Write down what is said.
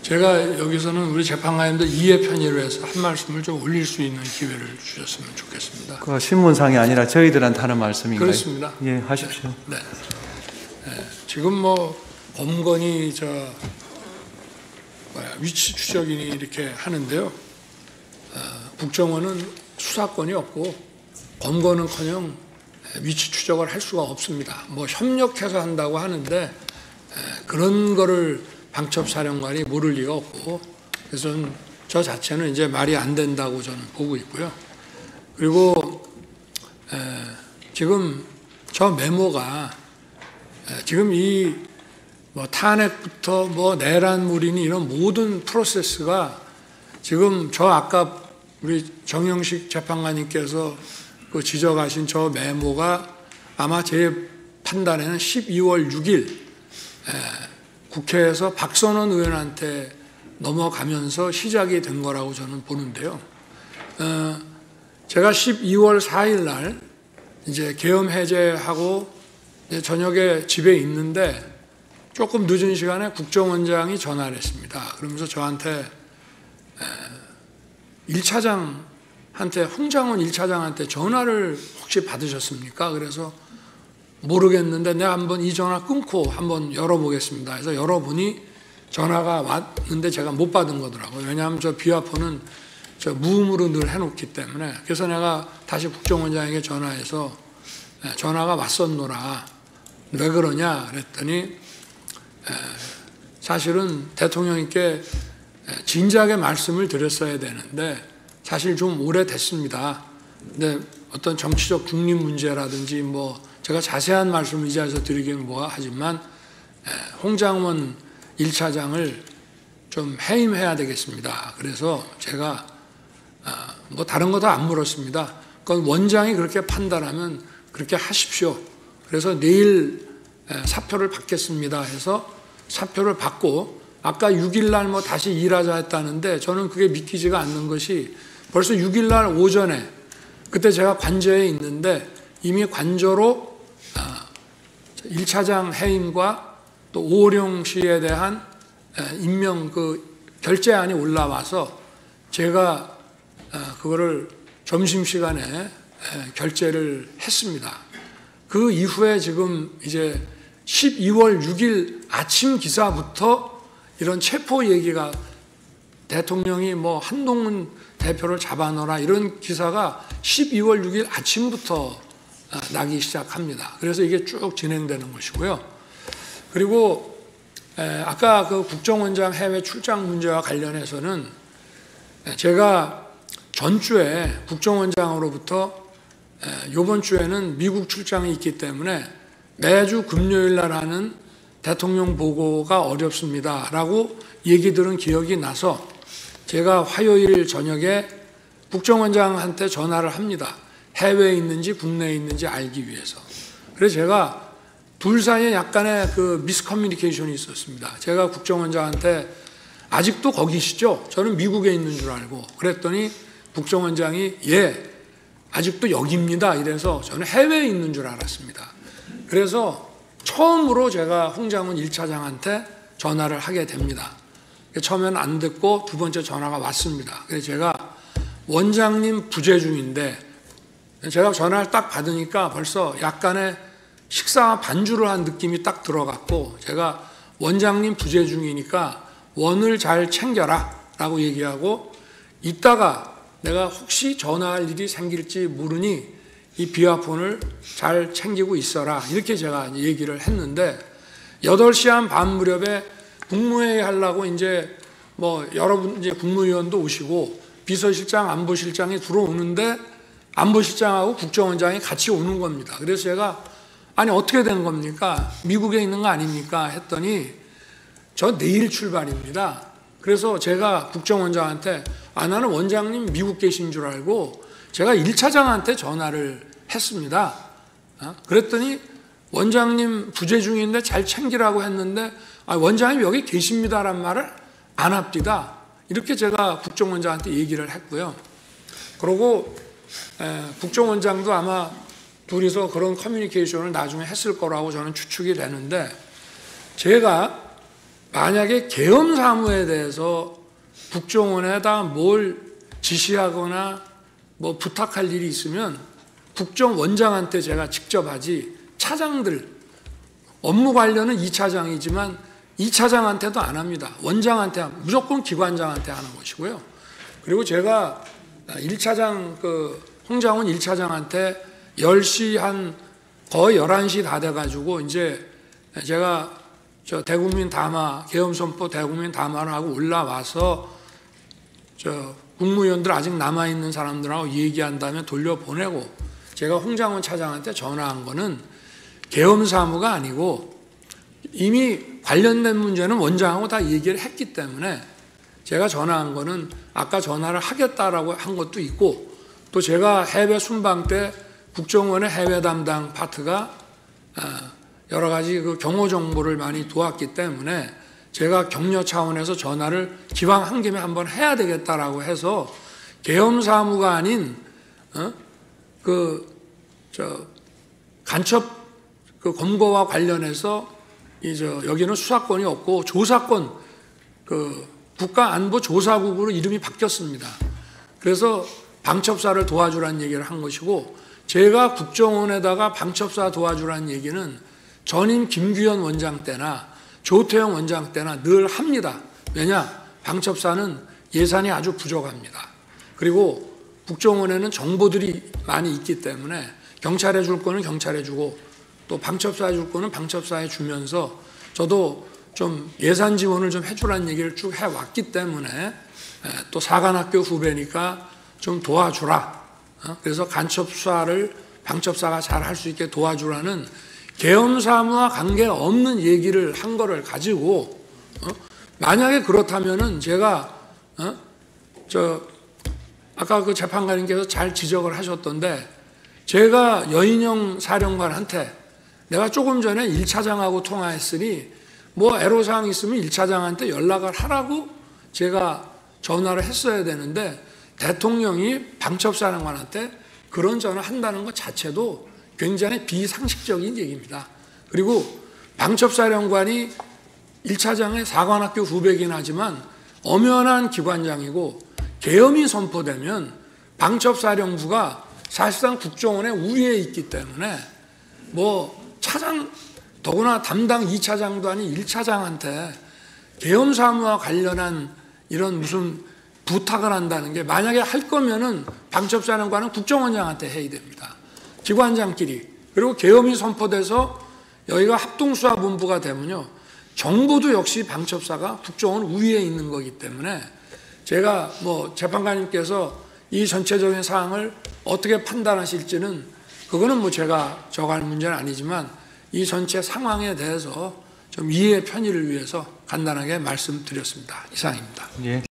제가 여기서는 우리 재판관님들 이해 편의를 해서 한 말씀을 좀 올릴 수 있는 기회를 주셨으면 좋겠습니다. 그 신문상이 아니라 저희들한테 하는 말씀인가요? 그렇습니다. 예, 하십시오. 네. 지금 뭐 검건이 위치 추적인이 이렇게 하는데요. 국정원은 수사권이 없고 검거는커녕 위치 추적을 할 수가 없습니다. 뭐 협력해서 한다고 하는데 그런 거를 방첩사령관이 모를 리가 없고, 그래서 저 자체는 이제 말이 안 된다고 저는 보고 있고요. 그리고 지금 저 메모가 지금 이 뭐 탄핵부터 뭐 내란물이니 이런 모든 프로세스가 지금 저 아까 우리 정영식 재판관님께서 그 지적하신 저 메모가 아마 제 판단에는 12월 6일 국회에서 박선원 의원한테 넘어가면서 시작이 된 거라고 저는 보는데요. 제가 12월 4일 날 이제 계엄 해제하고 이제 저녁에 집에 있는데 조금 늦은 시간에 국정원장이 전화를 했습니다. 그러면서 저한테 1차장한테, 홍장원 1차장한테 전화를 혹시 받으셨습니까? 그래서 모르겠는데 내가 한번 이 전화 끊고 한번 열어보겠습니다. 그래서 열어보니 전화가 왔는데 제가 못 받은 거더라고요. 왜냐하면 저 비화폰은 저 무음으로 늘 해놓기 때문에. 그래서 내가 다시 국정원장에게 전화해서 전화가 왔었노라. 왜 그러냐 그랬더니 사실은 대통령님께 진작에 말씀을 드렸어야 되는데 사실 좀 오래됐습니다. 근데 어떤 정치적 중립 문제라든지 뭐 제가 자세한 말씀을 이 자리에서 드리기는 뭐가 하지만 홍장원 1차장을 좀 해임해야 되겠습니다. 그래서 제가 뭐 다른 거 다 안 물었습니다. 그건 원장이 그렇게 판단하면 그렇게 하십시오. 그래서 내일 사표를 받겠습니다 해서 사표를 받고 아까 6일 날 뭐 다시 일하자 했다는데 저는 그게 믿기지가 않는 것이 벌써 6일 날 오전에 그때 제가 관저에 있는데 이미 관저로 1차장 해임과 또 오호령 씨에 대한 임명 그 결재안이 올라와서 제가 그거를 점심시간에 결재를 했습니다. 그 이후에 지금 이제 12월 6일 아침 기사부터 이런 체포 얘기가 대통령이 뭐 한동훈 대표를 잡아넣어라 이런 기사가 12월 6일 아침부터 나기 시작합니다. 그래서 이게 쭉 진행되는 것이고요. 그리고 아까 그 국정원장 해외 출장 문제와 관련해서는 제가 전주에 국정원장으로부터 이번 주에는 미국 출장이 있기 때문에 매주 금요일 날 하는 대통령 보고가 어렵습니다 라고 얘기 들은 기억이 나서 제가 화요일 저녁에 국정원장한테 전화를 합니다. 해외에 있는지 국내에 있는지 알기 위해서. 그래서 제가 둘 사이에 약간의 그 미스커뮤니케이션이 있었습니다. 제가 국정원장한테 아직도 거기시죠? 저는 미국에 있는 줄 알고 그랬더니 국정원장이 예, 아직도 여기입니다. 이래서 저는 해외에 있는 줄 알았습니다. 그래서 처음으로 제가 홍장훈 1차장한테 전화를 하게 됩니다. 처음에는 안 듣고 두 번째 전화가 왔습니다. 그래서 제가 원장님 부재 중인데 제가 전화를 딱 받으니까 벌써 약간의 식사 반주를 한 느낌이 딱 들어갔고 제가 원장님 부재 중이니까 원을 잘 챙겨라 라고 얘기하고 이따가 내가 혹시 전화할 일이 생길지 모르니 이 비화폰을 잘 챙기고 있어라 이렇게 제가 얘기를 했는데 8시 한 반 무렵에 국무회의 하려고 이제 뭐 여러분 이제 국무위원도 오시고 비서실장 안보실장이 들어오는데 안보실장하고 국정원장이 같이 오는 겁니다. 그래서 제가 아니 어떻게 된 겁니까? 미국에 있는 거 아닙니까? 했더니 저 내일 출발입니다. 그래서 제가 국정원장한테 나는 원장님 미국 계신 줄 알고 제가 1차장한테 전화를 했습니다. 그랬더니 원장님 부재 중인데 잘 챙기라고 했는데 원장님 여기 계십니다란 말을 안 합니다. 이렇게 제가 국정원장한테 얘기를 했고요. 그리고 국정원장도 아마 둘이서 그런 커뮤니케이션을 나중에 했을 거라고 저는 추측이 되는데 제가 만약에 계엄 사무에 대해서 국정원에다 뭘 지시하거나 뭐 부탁할 일이 있으면 국정원장한테 제가 직접 하지, 차장들 업무 관련은 2차장이지만 2차장한테도 안 합니다. 원장한테, 무조건 기관장한테 하는 것이고요. 그리고 제가 1차장 홍장훈 1차장한테 10시 한 거의 11시 다 돼가지고 이제 제가 저 대국민 담화, 계엄선포 대국민 담화를 하고 올라와서 저 국무위원들 아직 남아있는 사람들하고 얘기한 다음에 돌려보내고 제가 홍장훈 차장한테 전화한 거는 계엄 사무가 아니고 이미 관련된 문제는 원장하고 다 얘기를 했기 때문에 제가 전화한 거는 아까 전화를 하겠다라고 한 것도 있고, 또 제가 해외 순방 때 국정원의 해외 담당 파트가 여러 가지 그 경호 정보를 많이 도왔기 때문에 제가 격려 차원에서 전화를 기왕 한 김에 한번 해야 되겠다라고 해서 계엄 사무가 아닌 간첩 검거와 관련해서 여기는 수사권이 없고 조사권, 국가안보조사국으로 이름이 바뀌었습니다. 그래서 방첩사를 도와주라는 얘기를 한 것이고, 제가 국정원에다가 방첩사 도와주라는 얘기는 전임 김규현 원장 때나 조태영 원장 때나 늘 합니다. 왜냐? 방첩사는 예산이 아주 부족합니다. 그리고 국정원에는 정보들이 많이 있기 때문에 경찰에 줄 거는 경찰에 주고 또 방첩사에 줄 거는 방첩사에 주면서 저도 좀 예산 지원을 좀 해주라는 얘기를 쭉 해왔기 때문에 또 사관학교 후배니까 좀 도와주라. 그래서 간첩 수사를 방첩사가 잘 할 수 있게 도와주라는 계엄 사무와 관계없는 얘기를 한 거를 가지고 만약에 그렇다면은 제가 아까 그 재판관님께서 잘 지적을 하셨던데, 제가 여인영 사령관한테 내가 조금 전에 1차장하고 통화했으니 뭐 애로사항 있으면 1차장한테 연락을 하라고 제가 전화를 했어야 되는데, 대통령이 방첩사령관한테 그런 전화 한다는 것 자체도 굉장히 비상식적인 얘기입니다. 그리고 방첩사령관이 1차장의 사관학교 후배긴 하지만 엄연한 기관장이고, 계엄이 선포되면 방첩사령부가 사실상 국정원의 우위에 있기 때문에 뭐 차장, 더구나 담당 2차장도 아닌 1차장한테 계엄 사무와 관련한 이런 무슨 부탁을 한다는 게, 만약에 할 거면은 방첩사령관은 국정원장한테 해야 됩니다. 기관장끼리. 그리고 계엄이 선포돼서 여기가 합동수사본부가 되면요, 정보도 역시 방첩사가 국정원 우위에 있는 거기 때문에 제가 뭐 재판관님께서 이 전체적인 사항을 어떻게 판단하실지는 그거는 뭐 제가 정할 문제는 아니지만 이 전체 상황에 대해서 좀 이해의 편의를 위해서 간단하게 말씀드렸습니다. 이상입니다. 예.